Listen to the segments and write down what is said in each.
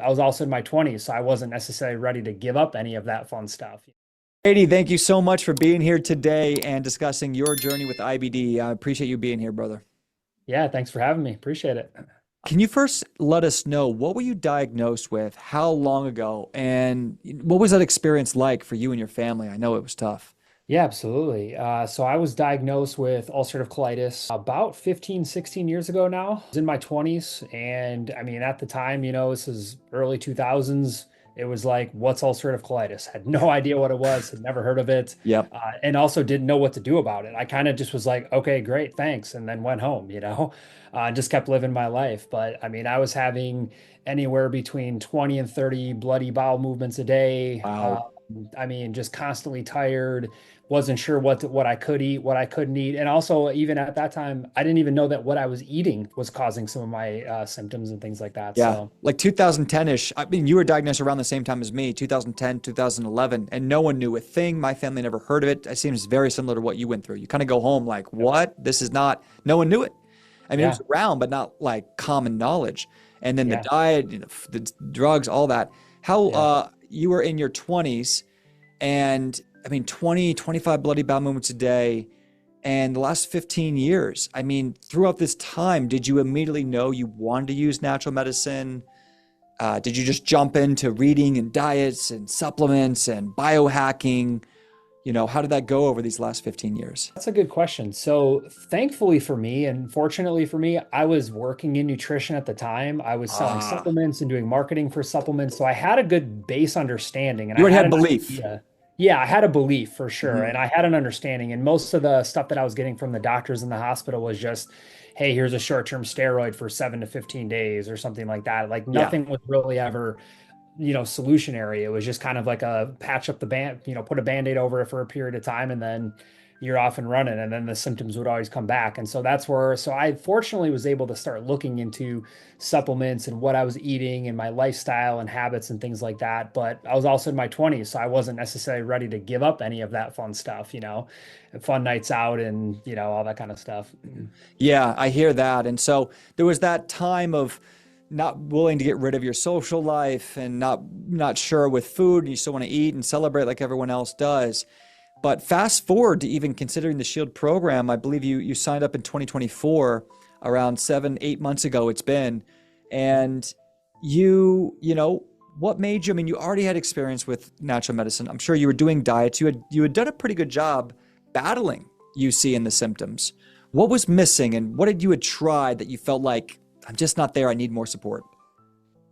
I was also in my 20s, so I wasn't necessarily ready to give up any of that fun stuff. Brady, thank you so much for being here today and discussing your journey with IBD. I appreciate you being here, brother. Yeah, thanks for having me. Appreciate it. Can you first let us know what were you diagnosed with, how long ago, and what was that experience like for you and your family? I know it was tough. Yeah, absolutely. So I was diagnosed with ulcerative colitis about 15, 16 years ago now. I was in my 20s. And I mean, at the time, this is early 2000s. It was like, what's ulcerative colitis? Had no idea what it was, had never heard of it, Yep. and also didn't know what to do about it. I kind of just was like, okay, great, thanks. And then went home, just kept living my life. But I mean, I was having anywhere between 20 and 30 bloody bowel movements a day. Wow. I mean, just constantly tired, wasn't sure what I could eat, what I couldn't eat. And also, even at that time, I didn't even know that what I was eating was causing some of my symptoms and things like that. Yeah. So, Like 2010-ish. I mean, you were diagnosed around the same time as me, 2010, 2011, and no one knew a thing. My family never heard of it. It seems very similar to what you went through. You kind of go home like, yep. what? This is not, no one knew it. I mean, it Yeah, was around, but not like common knowledge. And then the yeah, diet, the drugs, all that. How yeah. you were in your 20s and I mean, 20, 25 bloody bowel movements a day. And the last 15 years, I mean, throughout this time, did you immediately know you wanted to use natural medicine? Did you just jump into reading and diets and supplements and biohacking? How did that go over these last 15 years? That's a good question. So, thankfully for me, and fortunately for me, I was working in nutrition at the time. I was selling Ah, supplements and doing marketing for supplements. So, I had a good base understanding and you I already had had an belief. idea. Yeah, I had a belief for sure. Mhm. And I had an understanding. And most of the stuff that I was getting from the doctors in the hospital was just, hey, here's a short-term steroid for 7 to 15 days or something like that. Like Yeah. nothing was really ever solutionary. It was just kind of like a patch up the band, put a band-aid over it for a period of time and then you're off and running. And then the symptoms would always come back. And so so I fortunately was able to start looking into supplements and what I was eating and my lifestyle and habits and things like that. But I was also in my 20s, so I wasn't necessarily ready to give up any of that fun stuff, fun nights out and, all that kind of stuff. Yeah, I hear that. And so there was that time of not willing to get rid of your social life and not sure with food, and you still want to eat and celebrate like everyone else does. But fast forward to even considering the Shield program, I believe you signed up in 2024, around 7, 8 months ago it's been. And what made you, I mean, you already had experience with natural medicine. I'm sure you were doing diets. You had done a pretty good job battling UC and the symptoms. What was missing and what did you had tried that you felt like, I'm just not there, I need more support?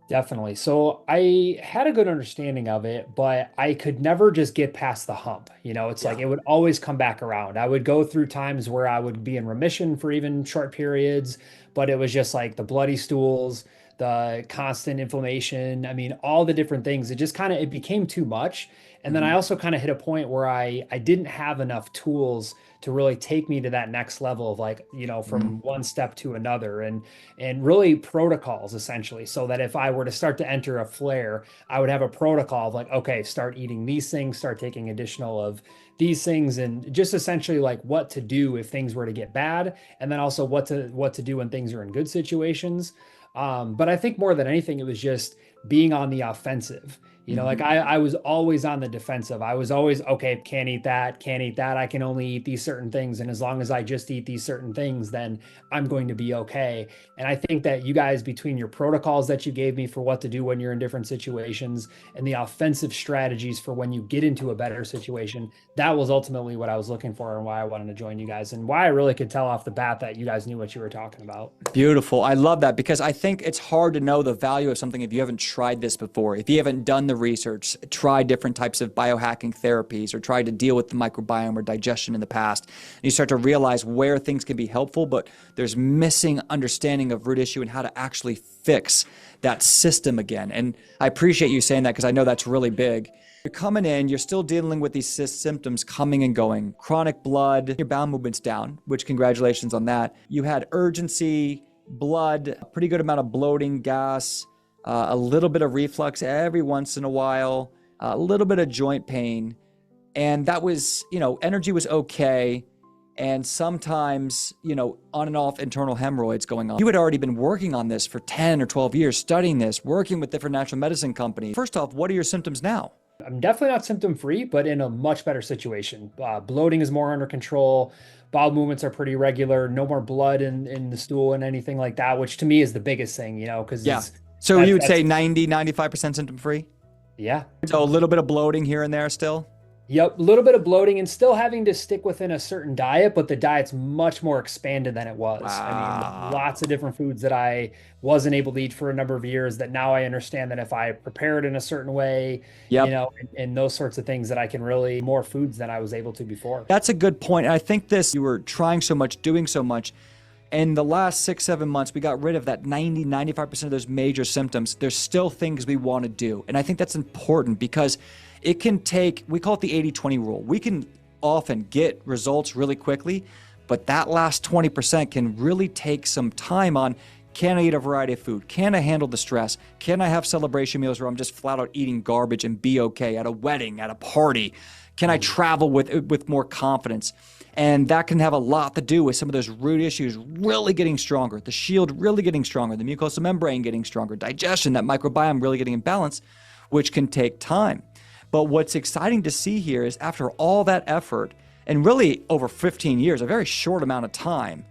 Definitely. So I had a good understanding of it, but I could never just get past the hump. It's like Yeah. it would always come back around. I would go through times where I would be in remission for even short periods, but it was just like the bloody stools, the constant inflammation. I mean, all the different things. It became too much. And then I Mhm. also kind of hit a point where I didn't have enough tools to really take me to that next level of like, Mhm. from one step to another. And really protocols essentially, so that if I were to start to enter a flare, I would have a protocol of like, okay, start eating these things, start taking additional of these things, and just essentially like what to do if things were to get bad, and then also what to do when things are in good situations. But I think more than anything, it was just being on the offensive. Like Mhm. I was always on the defensive. I was always, okay, can't eat that, can't eat that. I can only eat these certain things. And as long as I just eat these certain things, then I'm going to be okay. And I think that you guys, between your protocols that you gave me for what to do when you're in different situations and the offensive strategies for when you get into a better situation, that was ultimately what I was looking for and why I wanted to join you guys and why I really could tell off the bat that you guys knew what you were talking about. Beautiful. I love that because I think it's hard to know the value of something if you haven't tried this before. If you haven't done the research, tried different types of biohacking therapies, or tried to deal with the microbiome or digestion in the past, and you start to realize where things can be helpful, but there's missing understanding of root issue and how to actually fix that system again. And I appreciate you saying that because I know that's really big. You're coming in, you're still dealing with these symptoms coming and going, chronic blood, your bowel movements down, which congratulations on that. You had urgency, blood, a pretty good amount of bloating, gas, a little bit of reflux every once in a while, a little bit of joint pain. And that was, energy was okay. and sometimes, on and off internal hemorrhoids going on. You had already been working on this for 10 or 12 years, studying this, working with different natural medicine companies. First off, what are your symptoms now? I'm definitely not symptom-free, but in a much better situation. Bloating is more under control. Bowel movements are pretty regular. No more blood in the stool and anything like that, which to me is the biggest thing, Yeah. because So you that's would say that's 90, 95% symptom free? yeah. So a little bit of bloating here and there still? Yep, a little bit of bloating and still having to stick within a certain diet, but the diet's much more expanded than it was. I mean, lots of Wow. different foods that I wasn't able to eat for a number of years that now I understand that if I prepare it in a certain way, Yep. and those sorts of things that I can really more foods than I was able to before. That's a good point. And I think you were trying so much, doing so much. In the last 6, 7 months, we got rid of that 90, 95% of those major symptoms. There's still things we want to do. And I think that's important because it can take, we call it the 80-20 rule. We can often get results really quickly, but that last 20% can really take some time on, can I eat a variety of food? Can I handle the stress? Can I have celebration meals where I'm just flat out eating garbage and be okay at a wedding, at a party? Can I travel with more confidence? And that can have a lot to do with some of those root issues really getting stronger, the shield really getting stronger, the mucosal membrane getting stronger, digestion, that microbiome really getting in balance, which can take time. But what's exciting to see here is after all that effort, and really over 15 years, a very short amount of time,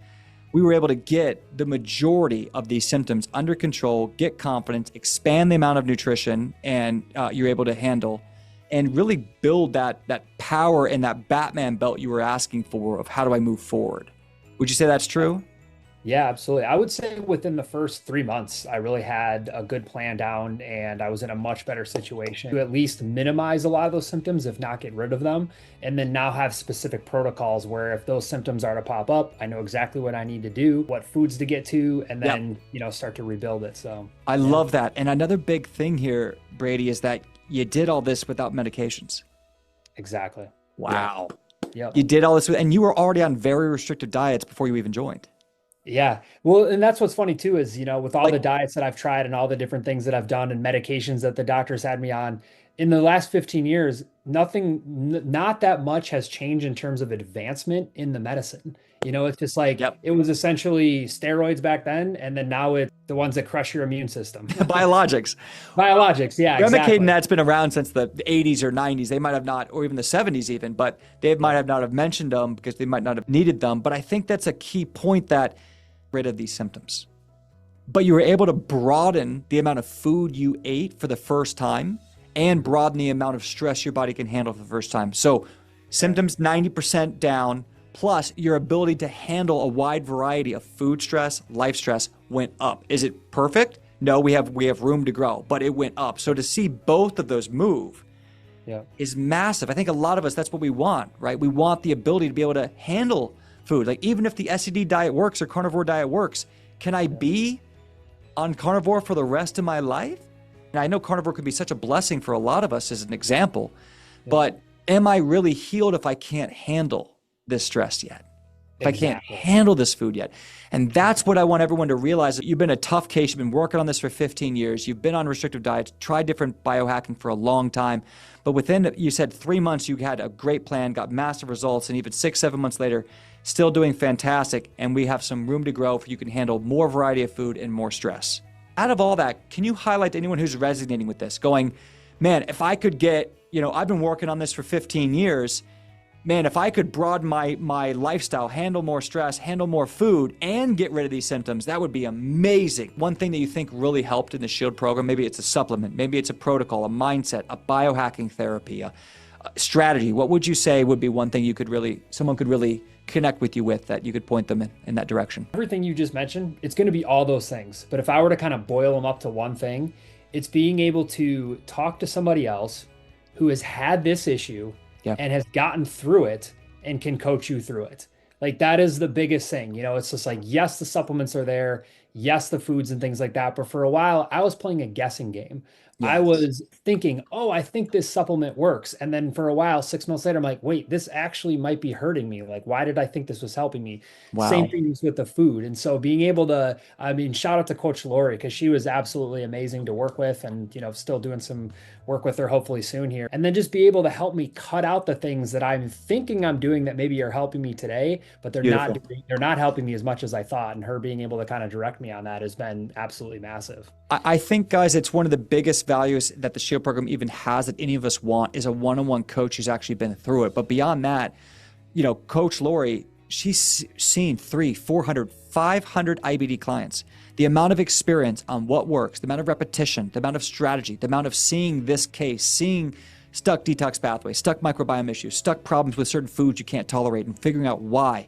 we were able to get the majority of these symptoms under control, get confidence, expand the amount of nutrition and you're able to handle, and really build that power and that Batman belt you were asking for of how do I move forward. Would you say that's true? Yeah, absolutely. I would say within the first 3 months, I really had a good plan down and I was in a much better situation to at least minimize a lot of those symptoms, if not get rid of them. And then now have specific protocols where if those symptoms are to pop up, I know exactly what I need to do, what foods to get to, and Yep. then, start to rebuild it. So I yeah, love that. And another big thing here, Brady, is that you did all this without medications. exactly. Wow. Yep. You did all this, and you were already on very restrictive diets before you even joined. Yeah. Well, and that's what's funny too is, with all the Like, diets that I've tried and all the different things that I've done and medications that the doctors had me on in the last 15 years, not that much has changed in terms of advancement in the medicine. It's just like yep. it was essentially steroids back then, and then now it's the ones that crush your immune system. Biologics. Biologics. Yeah, Remicade and exactly. that's been around since the 80s or 90s. They might have not, or even the 70s even, but they might have not have mentioned them because they might not have needed them. But I think that's a key point, that rid of these symptoms. But you were able to broaden the amount of food you ate for the first time and broaden the amount of stress your body can handle for the first time. So symptoms 90% down, plus your ability to handle a wide variety of food stress, life stress went up. Is it perfect? No, we have room to grow, but it went up. So to see both of those move Yeah. is massive. I think a lot of us, that's what we want, right? We want the ability to be able to handle food. Like even if the SED diet works or carnivore diet works, can I be on carnivore for the rest of my life? And I know carnivore could be such a blessing for a lot of us as an example, but am I really healed if I can't handle this stress yet? If I can't Exactly. handle this food yet? And that's what I want everyone to realize. You've been a tough case. You've been working on this for 15 years. You've been on restrictive diets, tried different biohacking for a long time. But within, you said 3 months, you had a great plan, got massive results. And even 6, 7 months later, still doing fantastic. And we have some room to grow for you can handle more variety of food and more stress. Out of all that, can you highlight to anyone who's resonating with this, going, man, if I could get, I've been working on this for 15 years. Man, if I could broaden my lifestyle, handle more stress, handle more food, and get rid of these symptoms, that would be amazing. One thing that you think really helped in the S.H.I.E.L.D program, maybe it's a supplement, maybe it's a protocol, a mindset, a biohacking therapy, a strategy. What would you say would be one thing someone could really connect with you with, that you could point them in that direction? Everything you just mentioned, it's going to be all those things. But if I were to kind of boil them up to one thing, it's being able to talk to somebody else who has had this issue Yeah. and has gotten through it and can coach you through it. Like that is the biggest thing. It's just like, yes, the supplements are there. yes, the foods and things like that. But for a while, I was playing a guessing game. I Yes. was thinking, oh, I think this supplement works. And then for a while, 6 months later, I'm like, wait, this actually might be hurting me. Like, why did I think this was helping me? Same Wow. things with the food. And so being able to, I mean, shout out to Coach Laurie because she was absolutely amazing to work with and, still doing some work with her hopefully soon here. And then just be able to help me cut out the things that I'm thinking I'm doing that maybe are helping me today, but Beautiful. they're not helping me as much as I thought. And her being able to kind of direct me on that has been absolutely massive. I think, guys, it's one of the biggest values that the Shield program even has that any of us want is a one-on-one coach who's actually been through it. But beyond that, Coach Laurie, she's seen 300, 400, 500 IBD clients. The amount of experience on what works, the amount of repetition, the amount of strategy, the amount of seeing this case, seeing stuck detox pathways, stuck microbiome issues, stuck problems with certain foods you can't tolerate, and figuring out why.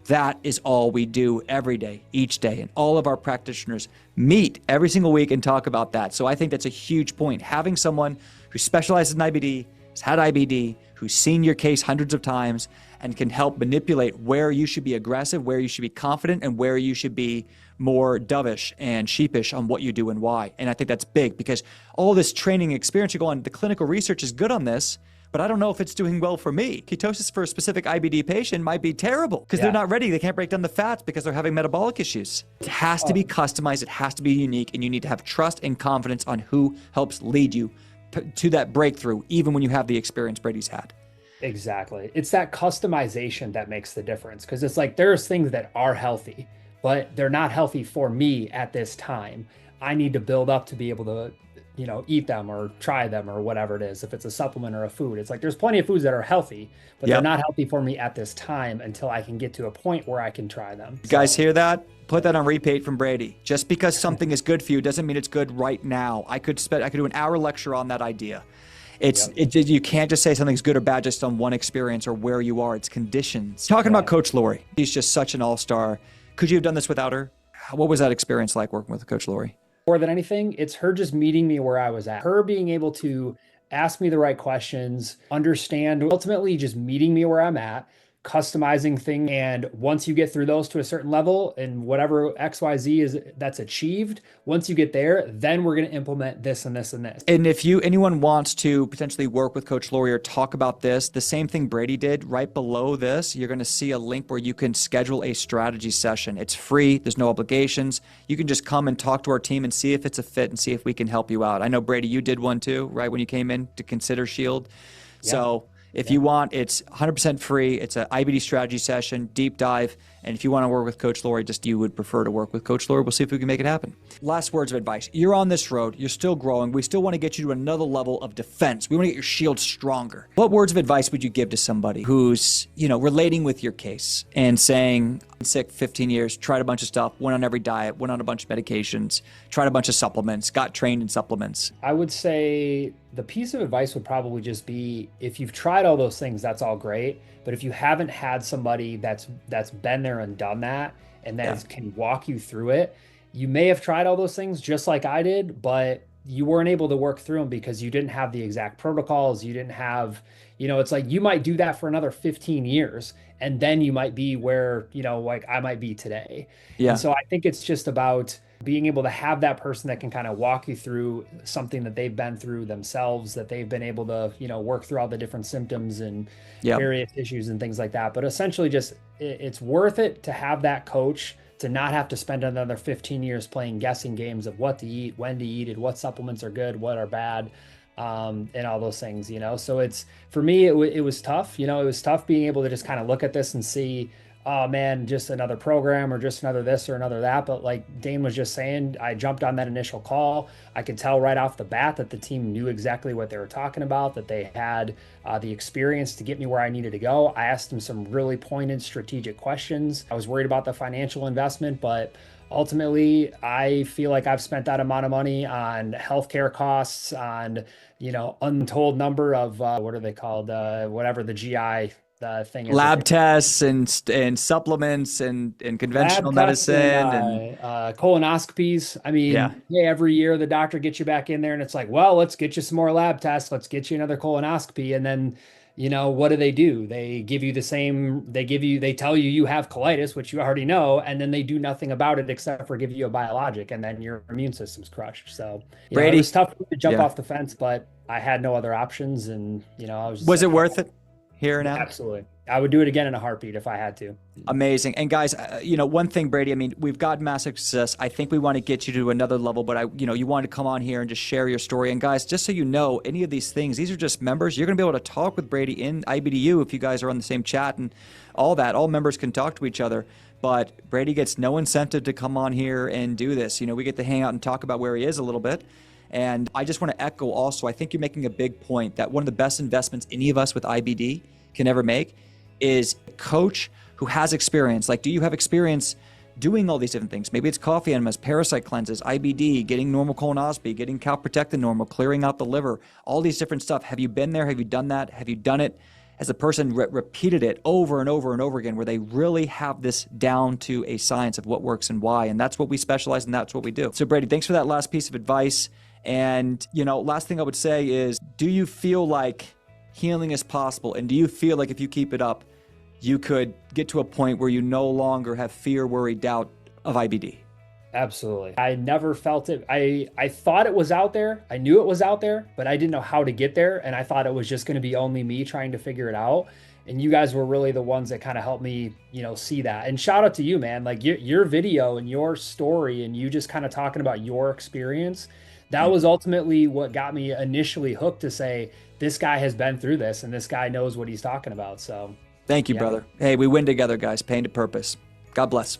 That is all we do every day, each day. And all of our practitioners meet every single week and talk about that. So I think that's a huge point. Having someone who specializes in IBD, has had IBD, who's seen your case hundreds of times, and can help manipulate where you should be aggressive, where you should be confident, and where you should be more dovish and sheepish on what you do and why. And I think that's big because all this training experience, you go on, the clinical research is good on this, but I don't know if it's doing well for me. Ketosis for a specific IBD patient might be terrible because they're not ready. They can't break down the fats because they're having metabolic issues. It has to be customized. It has to be unique. And you need to have trust and confidence on who helps lead you to that breakthrough, even when you have the experience Brady's had. Exactly. It's that customization that makes the difference because it's like there's things that are healthy, but they're not healthy for me at this time. I need to build up to be able to, eat them or try them or whatever it is. If it's a supplement or a food, it's like there's plenty of foods that are healthy, but they're not healthy for me at this time until I can get to a point where I can try them. You guys hear that? Put that on repeat from Brady. Just because something is good for you doesn't mean it's good right now. I could do an hour lecture on that idea. You can't just say something's good or bad just on one experience or where you are. It's conditions. Talking about Coach Laurie, she's just such an all-star. Could you have done this without her? What was that experience like working with Coach Laurie? More than anything, it's her just meeting me where I was at. Her being able to ask me the right questions, understand, ultimately just meeting me where I'm at, customizing things. And once you get through those to a certain level and whatever XYZ is that's achieved, once you get there, then we're going to implement this and this and this. And if anyone wants to potentially work with Coach Laurie or talk about this, the same thing Brady did, right below this, you're going to see a link where you can schedule a strategy session. It's free. There's no obligations. You can just come and talk to our team and see if it's a fit and see if we can help you out. I know, Brady, you did one too, right, when you came in to consider S.H.I.E.L.D. Yeah. So if you want, it's 100% free. It's an IBD strategy session, deep dive. And if you want to work with Coach Laurie, you would prefer to work with Coach Laurie, we'll see if we can make it happen. Last words of advice. You're on this road. You're still growing. We still want to get you to another level of defense. We want to get your shield stronger. What words of advice would you give to somebody who's, relating with your case and saying, I'm sick 15 years, tried a bunch of stuff, went on every diet, went on a bunch of medications, tried a bunch of supplements, got trained in supplements? I would say the piece of advice would probably just be if you've tried all those things, that's all great. But if you haven't had somebody that's been there and done that and that can walk you through it, you may have tried all those things just like I did, but you weren't able to work through them because you didn't have the exact protocols. You didn't have, it's like you might do that for another 15 years and then you might be where, like I might be today. Yeah. And so I think it's just about being able to have that person that can kind of walk you through something that they've been through themselves, that they've been able to, work through all the different symptoms and various issues and things like that. But essentially just it's worth it to have that coach, to not have to spend another 15 years playing guessing games of what to eat, when to eat it, what supplements are good, what are bad, and all those things, So it's, for me, it was tough, it was tough being able to just kind of look at this and see, oh man, just another program or just another this or another that. But like Dane was just saying, I jumped on that initial call. I could tell right off the bat that the team knew exactly what they were talking about, that they had the experience to get me where I needed to go. I asked them some really pointed strategic questions. I was worried about the financial investment, but ultimately, I feel like I've spent that amount of money on healthcare costs, on, untold number of, what are they called? Whatever the GI thing is. Lab tests and supplements and conventional medicine and colonoscopies. I mean, every year the doctor gets you back in there and it's like, well, let's get you some more lab tests. Let's get you another colonoscopy. And then, what do? They give you the same, they tell you you have colitis, which you already know, and then they do nothing about it except for give you a biologic, and then your immune system's crushed. So, it was Brady, tough to jump yeah. off the fence, but I had no other options. And, I was just Was like, it hey, worth it here and now? absolutely. I would do it again in a heartbeat if I had to. Amazing. And guys, one thing, Brady, I mean, we've got massive success. I think we want to get you to another level, but you want to come on here and just share your story. And guys, just so you know, any of these things, these are just members. You're going to be able to talk with Brady in IBDU if you guys are on the same chat and all that. All members can talk to each other, but Brady gets no incentive to come on here and do this. We get to hang out and talk about where he is a little bit. And I just want to echo also, I think you're making a big point that one of the best investments any of us with IBD can ever make is a coach who has experience. Like, do you have experience doing all these different things? Maybe it's coffee enemas, parasite cleanses, IBD, getting normal colonoscopy, getting calprotectin normal, clearing out the liver, all these different stuff. Have you been there? Have you done that? Have you done it as a person repeated it over and over and over again, where they really have this down to a science of what works and why? And that's what we specialize in. That's what we do. So Brady, thanks for that last piece of advice. And, last thing I would say is, do you feel like healing is possible? And do you feel like if you keep it up, you could get to a point where you no longer have fear, worry, doubt of IBD? Absolutely. I never felt it. I thought it was out there. I knew it was out there, but I didn't know how to get there. And I thought it was just going to be only me trying to figure it out. And you guys were really the ones that kind of helped me, see that. And shout out to you, man. Like your video and your story and you just kind of talking about your experience. That was ultimately what got me initially hooked to say, this guy has been through this and this guy knows what he's talking about. So thank you, yeah. brother. Hey, we win together, guys. Pain to purpose. God bless.